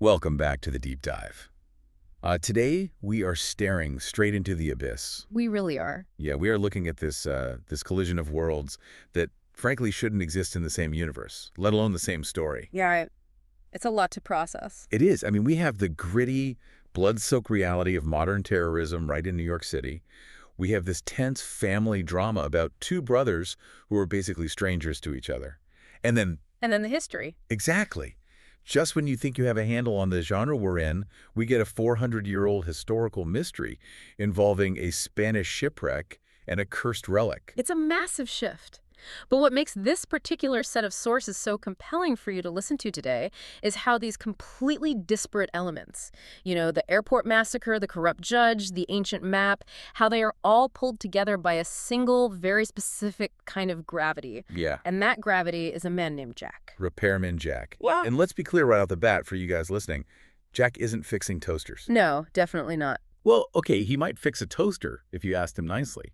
Welcome back to the deep dive. Today, we are staring straight into the abyss. We really are. Yeah, we are looking at this collision of worlds that, frankly, shouldn't exist in the same universe, let alone the same story. Yeah, it's a lot to process. It is. I mean, we have the gritty, blood-soaked reality of modern terrorism right in New York City. We have this tense family drama about two brothers who are basically strangers to each other. And then the history. exactly. Just when you think you have a handle on the genre we're in, we get a 400-year-old historical mystery involving a Spanish shipwreck and a cursed relic. It's a massive shift. But what makes this particular set of sources so compelling for you to listen to today is how these completely disparate elements, the airport massacre, the corrupt judge, the ancient map, how they are all pulled together by a single, very specific kind of gravity. Yeah. And that gravity is a man named Jack. Repairman Jack. Wow. And let's be clear right off the bat for you guys listening, Jack isn't fixing toasters. No, definitely not. Well, okay, he might fix a toaster if you asked him nicely.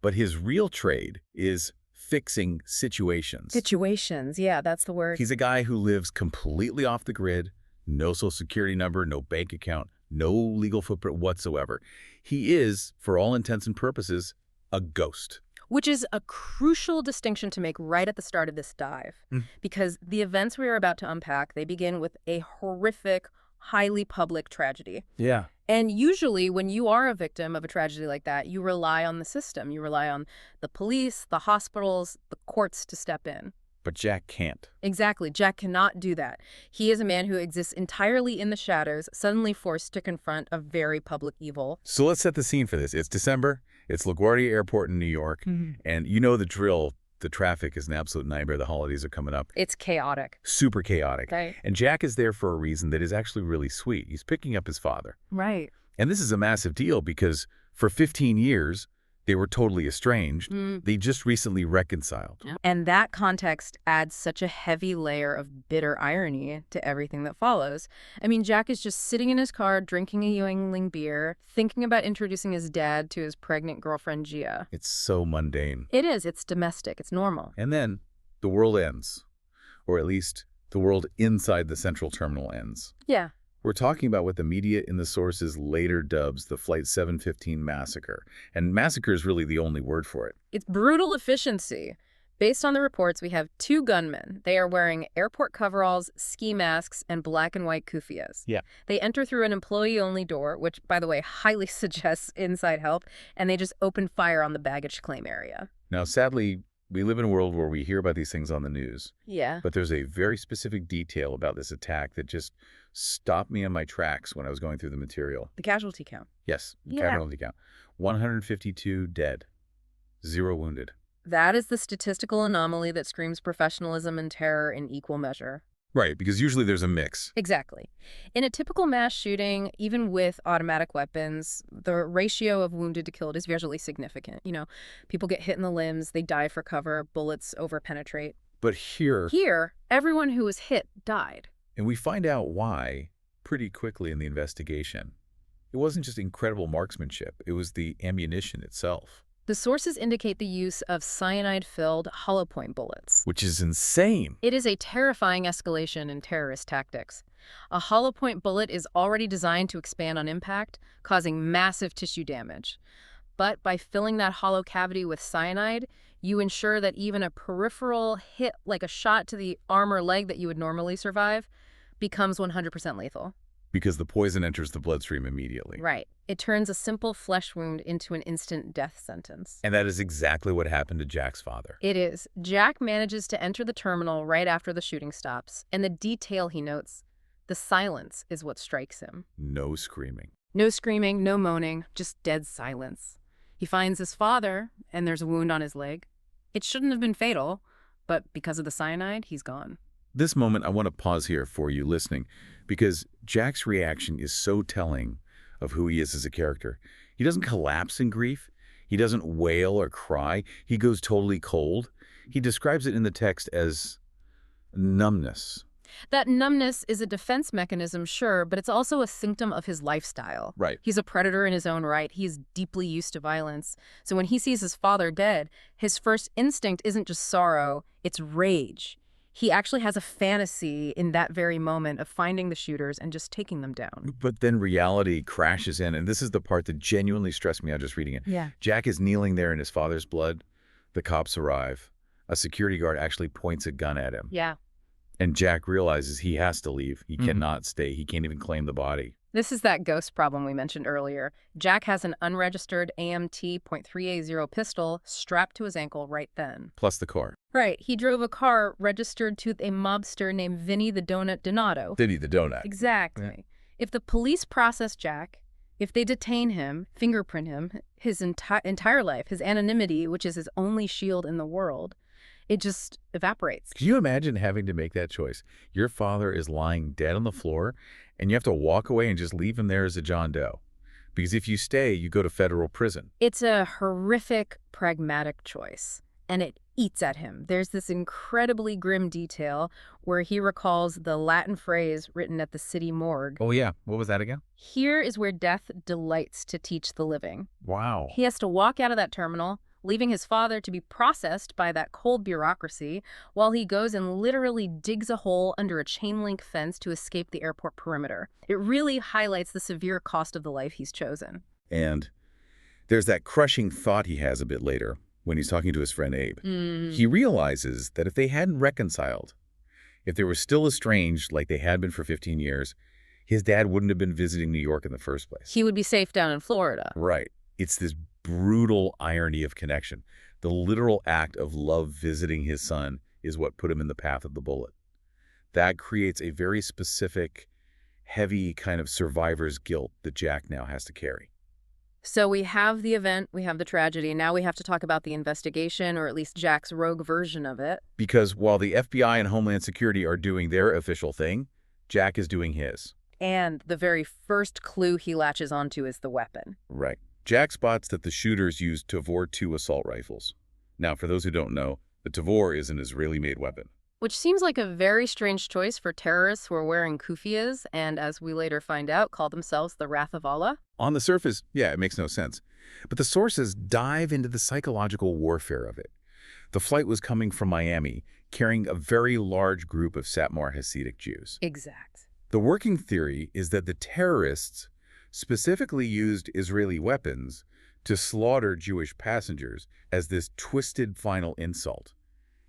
But his real trade is fixing situations. Situations, yeah, that's the word. He's a guy who lives completely off the grid, no social security number, no bank account, no legal footprint whatsoever. He is, for all intents and purposes, a ghost. Which is a crucial distinction to make right at the start of this dive. Because the events we are about to unpack, they begin with a horrific, highly public tragedy. Yeah. And usually when you are a victim of a tragedy like that, you rely on the system. You rely on the police, the hospitals, the courts to step in. But Jack can't. Exactly. Jack cannot do that. He is a man who exists entirely in the shadows, suddenly forced to confront a very public evil. So let's set the scene for this. It's December. It's LaGuardia Airport in New York. And you know the drill. The traffic is an absolute nightmare. The holidays are coming up. It's chaotic. Super chaotic. Right. And Jack is there for a reason that is actually really sweet. He's picking up his father. Right. And this is a massive deal because for 15 years, they were totally estranged. They just recently reconciled. And that context adds such a heavy layer of bitter irony to everything that follows. I mean, Jack is just sitting in his car, drinking a Yuengling beer, thinking about introducing his dad to his pregnant girlfriend, Gia. It's so mundane. It is. It's domestic. It's normal. And then the world ends. Or at least the world inside the central terminal ends. Yeah. We're talking about what the media in the sources later dubs the Flight 715 massacre. And massacre is really the only word for it. It's brutal efficiency. Based on the reports, we have two gunmen. They are wearing airport coveralls, ski masks, and black and white kufias. Yeah. They enter through an employee-only door, which, by the way, highly suggests inside help, and they just open fire on the baggage claim area. Now, sadly, we live in a world where we hear about these things on the news. Yeah. But there's a very specific detail about this attack that just stopped me in my tracks when I was going through the material. The casualty count. Yes, Yeah. casualty count. 152 dead, 0 wounded. That is the statistical anomaly that screams professionalism and terror in equal measure. Right, because usually there's a mix. Exactly. In a typical mass shooting, even with automatic weapons, the ratio of wounded to killed is visually significant. People get hit in the limbs, they dive for cover, bullets overpenetrate. But here, Everyone who was hit died. and we find out why pretty quickly in the investigation. It wasn't just incredible marksmanship, it was the ammunition itself. The sources indicate the use of cyanide-filled hollow-point bullets. Which is insane. It is a terrifying escalation in terrorist tactics. A hollow-point bullet is already designed to expand on impact, causing massive tissue damage. But by filling that hollow cavity with cyanide, you ensure that even a peripheral hit, like a shot to the arm or leg that you would normally survive, becomes 100% lethal. Because the poison enters the bloodstream immediately. Right. It turns a simple flesh wound into an instant death sentence. And that is exactly what happened to Jack's father. It is. Jack manages to enter the terminal right after the shooting stops, and the detail he notes, the silence, is what strikes him. No screaming. No screaming, no moaning, just dead silence. He finds his father, and there's a wound on his leg. It shouldn't have been fatal, but because of the cyanide, he's gone. This moment, I want to pause here for you listening, because Jack's reaction is so telling of who he is as a character. He doesn't collapse in grief. He doesn't wail or cry. He goes totally cold. He describes it in the text as numbness. That numbness is a defense mechanism, sure, but it's also a symptom of his lifestyle. Right. He's a predator in his own right. He's deeply used to violence. So when he sees his father dead, his first instinct isn't just sorrow, it's rage. He actually has a fantasy in that very moment of finding the shooters and just taking them down. But then reality crashes in, and this is the part that genuinely stressed me out just reading it. Yeah. Jack is kneeling there in his father's blood. The cops arrive. A security guard actually points a gun at him. Yeah. And Jack realizes he has to leave. He cannot stay. He can't even claim the body. This is that ghost problem we mentioned earlier. Jack has an unregistered AMT .380 pistol strapped to his ankle right then. Plus the car. Right. He drove a car registered to a mobster named Vinny the Donut Donato. Vinny the Donut. Exactly. Yeah. If the police process Jack, if they detain him, fingerprint him, his entire life, his anonymity, which is his only shield in the world, it just evaporates. Can you imagine having to make that choice? Your father is lying dead on the floor, and you have to walk away and just leave him there as a John Doe. Because if you stay, you go to federal prison. It's a horrific, pragmatic choice, and it eats at him. There's this incredibly grim detail where he recalls the Latin phrase written at the city morgue. Oh, yeah. What was that again? Here is where death delights to teach the living. Wow. He has to walk out of that terminal, leaving his father to be processed by that cold bureaucracy while he goes and literally digs a hole under a chain-link fence to escape the airport perimeter. It really highlights the severe cost of the life he's chosen. And there's that crushing thought he has a bit later when he's talking to his friend Abe. He realizes that if they hadn't reconciled, if they were still estranged like they had been for 15 years, his dad wouldn't have been visiting New York in the first place. He would be safe down in Florida. Right. It's this brutal irony of connection. The literal act of love visiting his son is what put him in the path of the bullet. That creates a very specific, heavy kind of survivor's guilt that Jack now has to carry. So we have the event, we have the tragedy. Now we have to talk about the investigation, or at least Jack's rogue version of it. Because while the FBI and Homeland Security are doing their official thing, Jack is doing his. And the very first clue he latches onto is the weapon. Right. Jack spots that the shooters used Tavor 2 assault rifles. Now, for those who don't know, the Tavor is an Israeli-made weapon. Which seems like a very strange choice for terrorists who are wearing kufias and, as we later find out, call themselves the Wrath of Allah. On the surface, yeah, it makes no sense. But the sources dive into the psychological warfare of it. The flight was coming from Miami, carrying a very large group of Satmar Hasidic Jews. Exact. The working theory is that the terrorists specifically used Israeli weapons to slaughter Jewish passengers as this twisted final insult.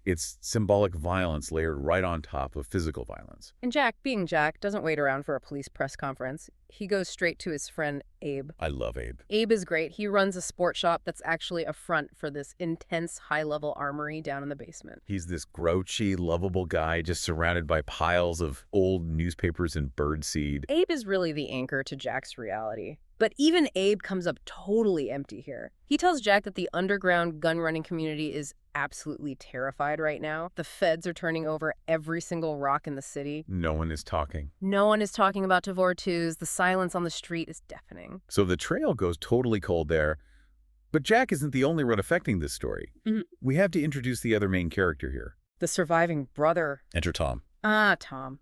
It's symbolic violence layered right on top of physical violence. And Jack, being Jack, doesn't wait around for a police press conference. He goes straight to his friend Abe. I love Abe. Abe is great. He runs a sport shop that's actually a front for this intense high-level armory down in the basement. He's this grouchy, lovable guy just surrounded by piles of old newspapers and birdseed. Abe is really the anchor to Jack's reality. But even Abe comes up totally empty here. He tells Jack that the underground gun-running community is absolutely terrified right now. The feds are turning over every single rock in the city. No one is talking. No one is talking about Tavor 2s. The silence on the street is deafening. So the trail goes totally cold there. But Jack isn't the only one affecting this story. We have to introduce the other main character here. The surviving brother. Enter Tom. Ah, Tom.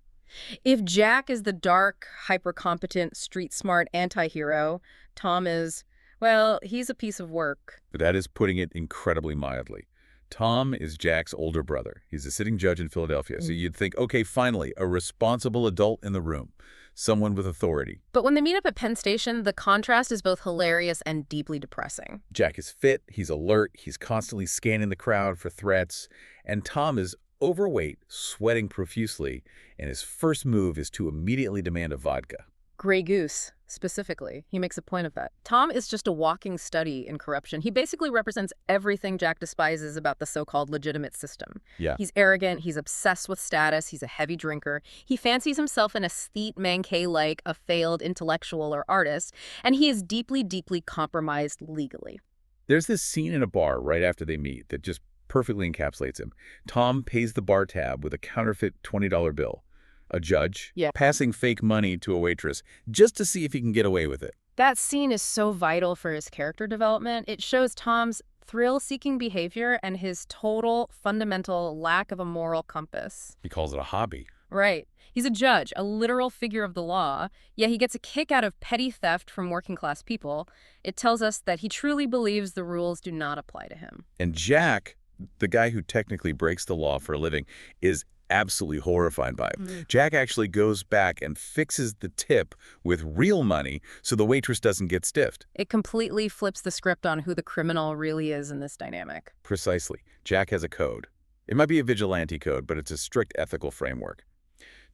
If Jack is the dark, hyper-competent, street-smart anti-hero, Tom is, well, he's a piece of work. But that is putting it incredibly mildly. Tom is Jack's older brother. He's a sitting judge in Philadelphia. So you'd think, okay, finally, a responsible adult in the room. Someone with authority. But when they meet up at Penn Station, the contrast is both hilarious and deeply depressing. Jack is fit, he's alert, he's constantly scanning the crowd for threats, and Tom is overweight, sweating profusely, and his first move is to immediately demand a vodka. Grey Goose, specifically. He makes a point of that. Tom is just a walking study in corruption. He basically represents everything Jack despises about the so-called legitimate system. Yeah. He's arrogant, he's obsessed with status, he's a heavy drinker. He fancies himself an aesthete manqué-like a failed intellectual or artist, and he is deeply, deeply compromised legally. There's this scene in a bar right after they meet that just perfectly encapsulates him. Tom pays the bar tab with a counterfeit $20 bill. A judge passing fake money to a waitress just to see if he can get away with it. That scene is so vital for his character development. It shows Tom's thrill-seeking behavior and his total, fundamental lack of a moral compass. He calls it a hobby. Right. He's a judge, a literal figure of the law, yet he gets a kick out of petty theft from working-class people. It tells us that he truly believes the rules do not apply to him. And Jack, the guy who technically breaks the law for a living, is absolutely horrified by it. Mm. Jack actually goes back and fixes the tip with real money so the waitress doesn't get stiffed. It completely flips the script on who the criminal really is in this dynamic. Precisely. Jack has a code. It might be a vigilante code, but it's a strict ethical framework.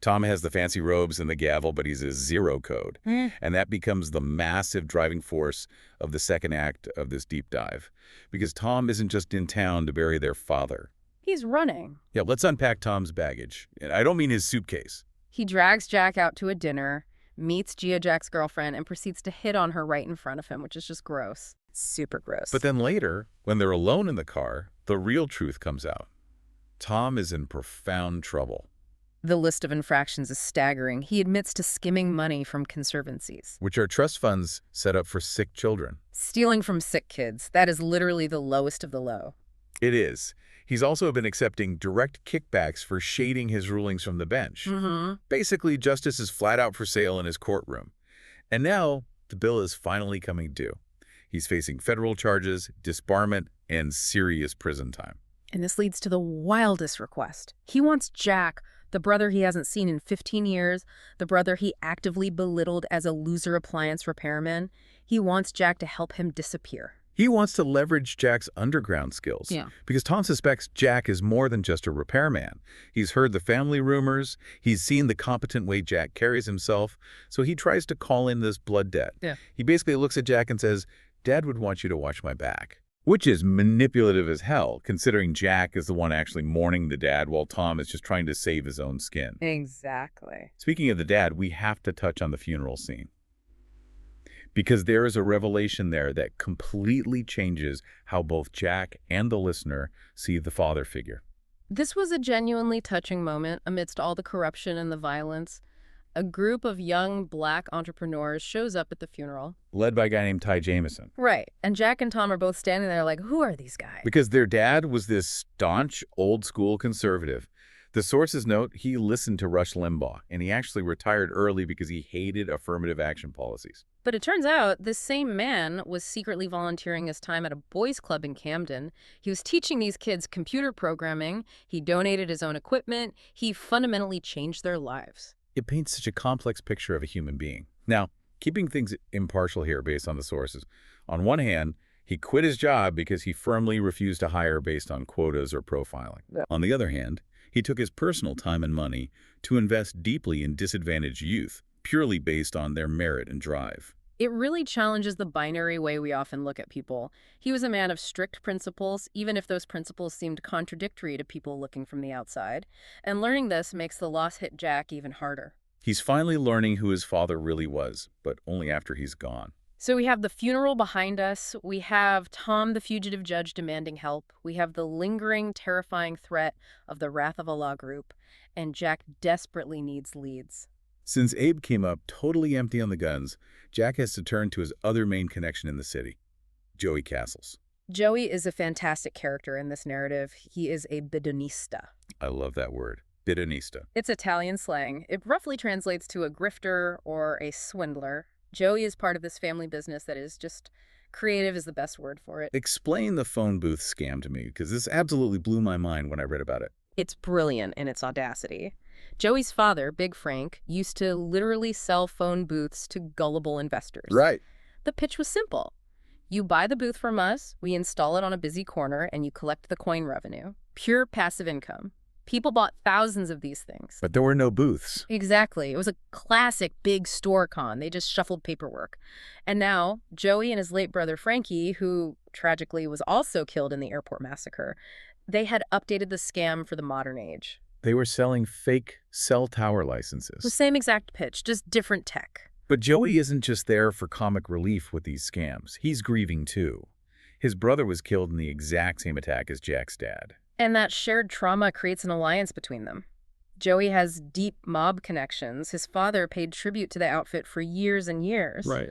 Tom has the fancy robes and the gavel, but he's a zero code. And that becomes the massive driving force of the second act of this deep dive. Because Tom isn't just in town to bury their father. He's running. Yeah, let's unpack Tom's baggage. And I don't mean his suitcase. He drags Jack out to a dinner, meets Gia, Jack's girlfriend, and proceeds to hit on her right in front of him, which is just gross. Super gross. But then later, when they're alone in the car, the real truth comes out. Tom is in profound trouble. The list of infractions is staggering. He admits to skimming money from conservancies. Which are trust funds set up for sick children. Stealing from sick kids. That is literally the lowest of the low. It is. He's also been accepting direct kickbacks for shading his rulings from the bench. Basically, justice is flat out for sale in his courtroom. And now, the bill is finally coming due. He's facing federal charges, disbarment, and serious prison time. And this leads to the wildest request. He wants Jack, the brother he hasn't seen in 15 years, the brother he actively belittled as a loser appliance repairman. He wants Jack to help him disappear. He wants to leverage Jack's underground skills. Yeah. Because Tom suspects Jack is more than just a repairman. He's heard the family rumors. He's seen the competent way Jack carries himself. So he tries to call in this blood debt. Yeah. He basically looks at Jack and says, "Dad would want you to watch my back." Which is manipulative as hell, considering Jack is the one actually mourning the dad while Tom is just trying to save his own skin. Exactly. Speaking of the dad, we have to touch on the funeral scene. Because there is a revelation there that completely changes how both Jack and the listener see the father figure. This was a genuinely touching moment amidst all the corruption and the violence. A group of young Black entrepreneurs shows up at the funeral. Led by a guy named Ty Jamison. Right. And Jack and Tom are both standing there like, who are these guys? Because their dad was this staunch, old-school conservative. The sources note he listened to Rush Limbaugh, and he actually retired early because he hated affirmative action policies. But it turns out this same man was secretly volunteering his time at a boys' club in Camden. He was teaching these kids computer programming. He donated his own equipment. He fundamentally changed their lives. It paints such a complex picture of a human being. Now, keeping things impartial here based on the sources. On one hand, he quit his job because he firmly refused to hire based on quotas or profiling. Yeah. On the other hand, he took his personal time and money to invest deeply in disadvantaged youth, purely based on their merit and drive. It really challenges the binary way we often look at people. He was a man of strict principles, even if those principles seemed contradictory to people looking from the outside. And learning this makes the loss hit Jack even harder. He's finally learning who his father really was, but only after he's gone. So we have the funeral behind us. We have Tom, the fugitive judge, demanding help. We have the lingering, terrifying threat of the Wrath of Allah group. And Jack desperately needs leads. Since Abe came up totally empty on the guns, Jack has to turn to his other main connection in the city, Joey Castles. Joey is a fantastic character in this narrative. He is a bidonista. I love that word, bidonista. It's Italian slang. It roughly translates to a grifter or a swindler. Joey is part of this family business that is just creative is the best word for it. Explain the phone booth scam to me, because this absolutely blew my mind when I read about it. It's brilliant in its audacity. Joey's father, Big Frank, used to literally sell phone booths to gullible investors. Right. The pitch was simple. You buy the booth from us, we install it on a busy corner, and you collect the coin revenue. Pure passive income. People bought thousands of these things. But there were no booths. Exactly. It was a classic big store con. They just shuffled paperwork. And now, Joey and his late brother Frankie, who tragically was also killed in the airport massacre, they had updated the scam for the modern age. They were selling fake cell tower licenses. The same exact pitch, just different tech. But Joey isn't just there for comic relief with these scams. He's grieving too. His brother was killed in the exact same attack as Jack's dad. And that shared trauma creates an alliance between them. Joey has deep mob connections. His father paid tribute to the outfit for years and years. Right.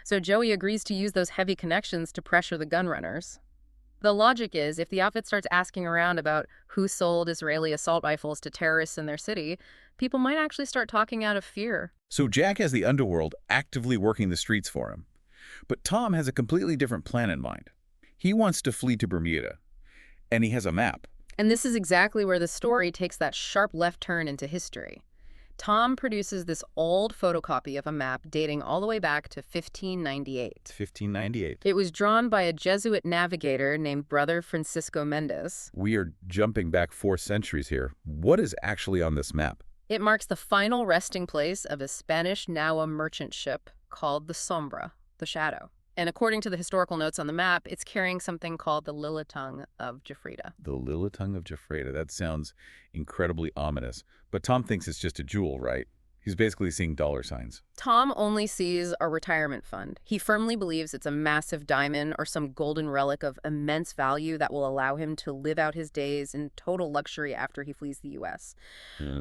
So Joey agrees to use those heavy connections to pressure the gun runners. The logic is, if the outfit starts asking around about who sold Israeli assault rifles to terrorists in their city, people might actually start talking out of fear. So Jack has the underworld actively working the streets for him. But Tom has a completely different plan in mind. He wants to flee to Bermuda. And he has a map. And this is exactly where the story takes that sharp left turn into history. Tom produces this old photocopy of a map dating all the way back to 1598. 1598. It was drawn by a Jesuit navigator named Brother Francisco Mendez. We are jumping back 4 centuries here. What is actually on this map? It marks the final resting place of a Spanish Naua merchant ship called the Sombra, the Shadow. And according to the historical notes on the map, it's carrying something called the Lilitongue of Jafrita. The Lilitongue of Jafrita. That sounds incredibly ominous. But Tom thinks it's just a jewel, right? He's basically seeing dollar signs. Tom only sees a retirement fund. He firmly believes it's a massive diamond or some golden relic of immense value that will allow him to live out his days in total luxury after he flees the U.S.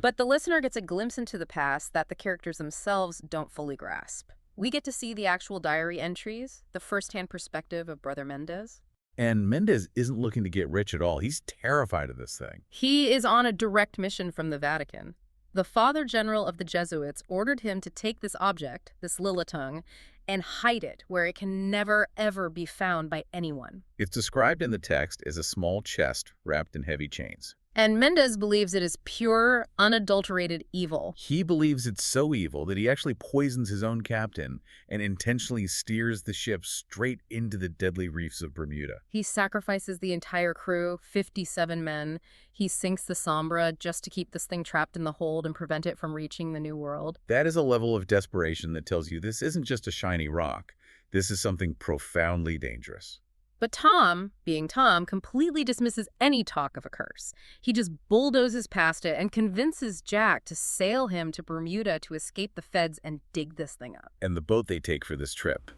But the listener gets a glimpse into the past that the characters themselves don't fully grasp. We get to see the actual diary entries, the first-hand perspective of Brother Mendez. And Mendez isn't looking to get rich at all. He's terrified of this thing. He is on a direct mission from the Vatican. The Father General of the Jesuits ordered him to take this object, this Lilitongue, and hide it where it can never, ever be found by anyone. It's described in the text as a small chest wrapped in heavy chains. And Mendez believes it is pure, unadulterated evil. He believes it's so evil that he actually poisons his own captain and intentionally steers the ship straight into the deadly reefs of Bermuda. He sacrifices the entire crew, 57 men. He sinks the Sombra just to keep this thing trapped in the hold and prevent it from reaching the New World. That is a level of desperation that tells you this isn't just a shiny rock. This is something profoundly dangerous. But Tom, being Tom, completely dismisses any talk of a curse. He just bulldozes past it and convinces Jack to sail him to Bermuda to escape the feds and dig this thing up. And the boat they take for this trip.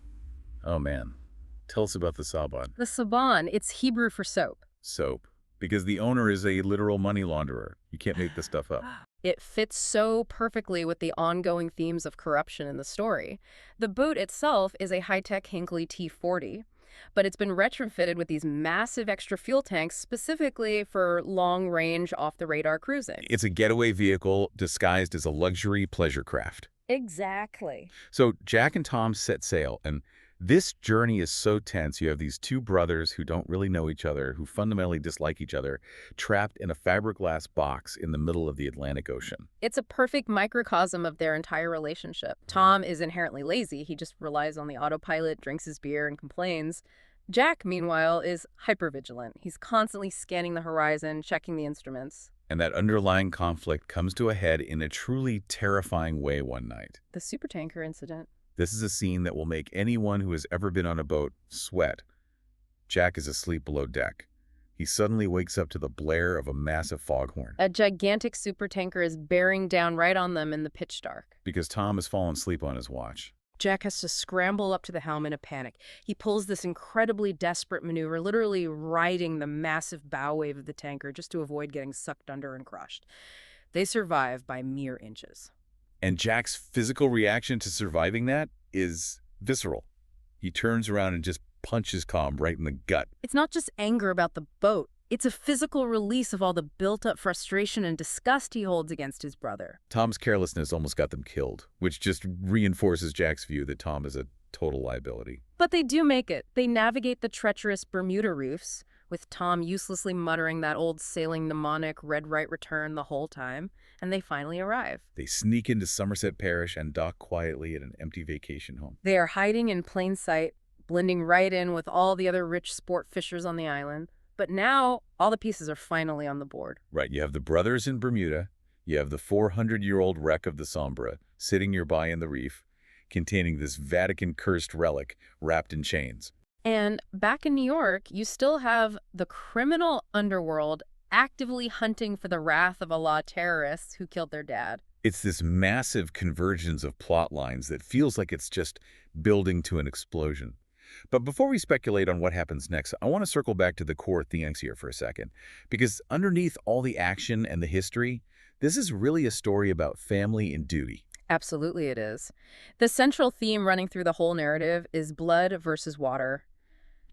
Oh man. Tell us about the Saban. The Saban, it's Hebrew for soap. Soap. Because the owner is a literal money launderer. You can't make this stuff up. It fits so perfectly with the ongoing themes of corruption in the story. The boat itself is a high-tech Hinckley T-40. But it's been retrofitted with these massive extra fuel tanks specifically for long-range, off-the-radar cruising. It's a getaway vehicle disguised as a luxury pleasure craft. Exactly. So Jack and Tom set sail, and this journey is so tense. You have these two brothers who don't really know each other, who fundamentally dislike each other, trapped in a fiberglass box in the middle of the Atlantic Ocean. It's a perfect microcosm of their entire relationship. Tom is inherently lazy. He just relies on the autopilot, drinks his beer, and complains. Jack, meanwhile, is hypervigilant. He's constantly scanning the horizon, checking the instruments. And that underlying conflict comes to a head in a truly terrifying way one night. The supertanker incident. This is a scene that will make anyone who has ever been on a boat sweat. Jack is asleep below deck. He suddenly wakes up to the blare of a massive foghorn. A gigantic supertanker is bearing down right on them in the pitch dark. Because Tom has fallen asleep on his watch. Jack has to scramble up to the helm in a panic. He pulls this incredibly desperate maneuver, literally riding the massive bow wave of the tanker just to avoid getting sucked under and crushed. They survive by mere inches. And Jack's physical reaction to surviving that is visceral. He turns around and just punches Tom right in the gut. It's not just anger about the boat. It's a physical release of all the built-up frustration and disgust he holds against his brother. Tom's carelessness almost got them killed, which just reinforces Jack's view that Tom is a total liability. But they do make it. They navigate the treacherous Bermuda reefs, with Tom uselessly muttering that old sailing mnemonic red right return the whole time, and they finally arrive. They sneak into Somerset Parish and dock quietly at an empty vacation home. They are hiding in plain sight, blending right in with all the other rich sport fishers on the island. But now, all the pieces are finally on the board. Right, you have the brothers in Bermuda, you have the 400-year-old wreck of the Sombra sitting nearby in the reef, containing this Vatican-cursed relic wrapped in chains. And back in New York, you still have the criminal underworld actively hunting for the wrath of Allah terrorists who killed their dad. It's this massive convergence of plot lines that feels like it's just building to an explosion. But before we speculate on what happens next, I want to circle back to the core themes here for a second. Because underneath all the action and the history, this is really a story about family and duty. Absolutely it is. The central theme running through the whole narrative is blood versus water.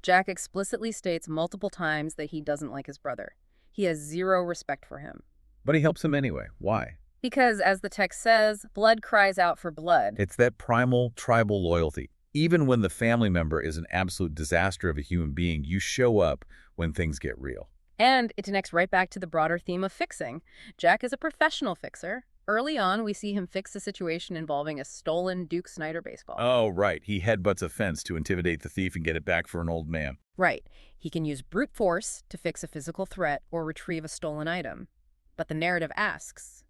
Jack explicitly states multiple times that he doesn't like his brother. He has zero respect for him. But he helps him anyway. Why? Because, as the text says, blood cries out for blood. It's that primal tribal loyalty. Even when the family member is an absolute disaster of a human being, you show up when things get real. And it connects right back to the broader theme of fixing. Jack is a professional fixer. Early on, we see him fix a situation involving a stolen Duke Snyder baseball. Oh, right. He headbutts a fence to intimidate the thief and get it back for an old man. Right. He can use brute force to fix a physical threat or retrieve a stolen item. But the narrative asks,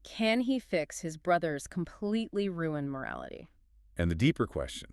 can he fix his brother's completely ruined morality? And the deeper question,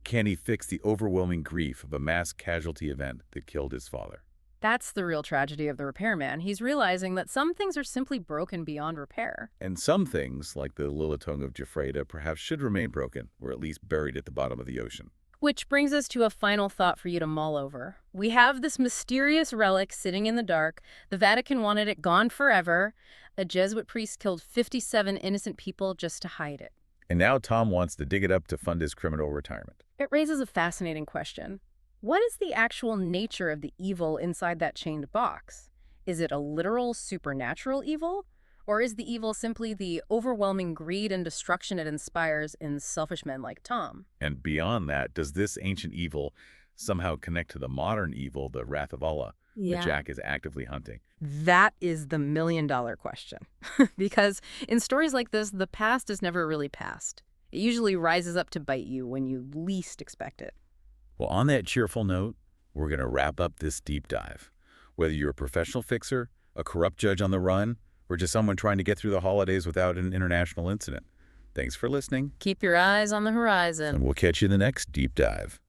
can he fix the overwhelming grief of a mass casualty event that killed his father? That's the real tragedy of the Repairman. He's realizing that some things are simply broken beyond repair. And some things, like the Lilitongue of Jafreda, perhaps should remain broken, or at least buried at the bottom of the ocean. Which brings us to a final thought for you to mull over. We have this mysterious relic sitting in the dark. The Vatican wanted it gone forever. A Jesuit priest killed 57 innocent people just to hide it. And now Tom wants to dig it up to fund his criminal retirement. It raises a fascinating question. What is the actual nature of the evil inside that chained box? Is it a literal supernatural evil? Or is the evil simply the overwhelming greed and destruction it inspires in selfish men like Tom? And beyond that, does this ancient evil somehow connect to the modern evil, the wrath of Allah, that Jack is actively hunting? That is the million-dollar question. Because in stories like this, the past is never really past. It usually rises up to bite you when you least expect it. Well, on that cheerful note, we're going to wrap up this deep dive. Whether you're a professional fixer, a corrupt judge on the run, or just someone trying to get through the holidays without an international incident. Thanks for listening. Keep your eyes on the horizon. And we'll catch you in the next deep dive.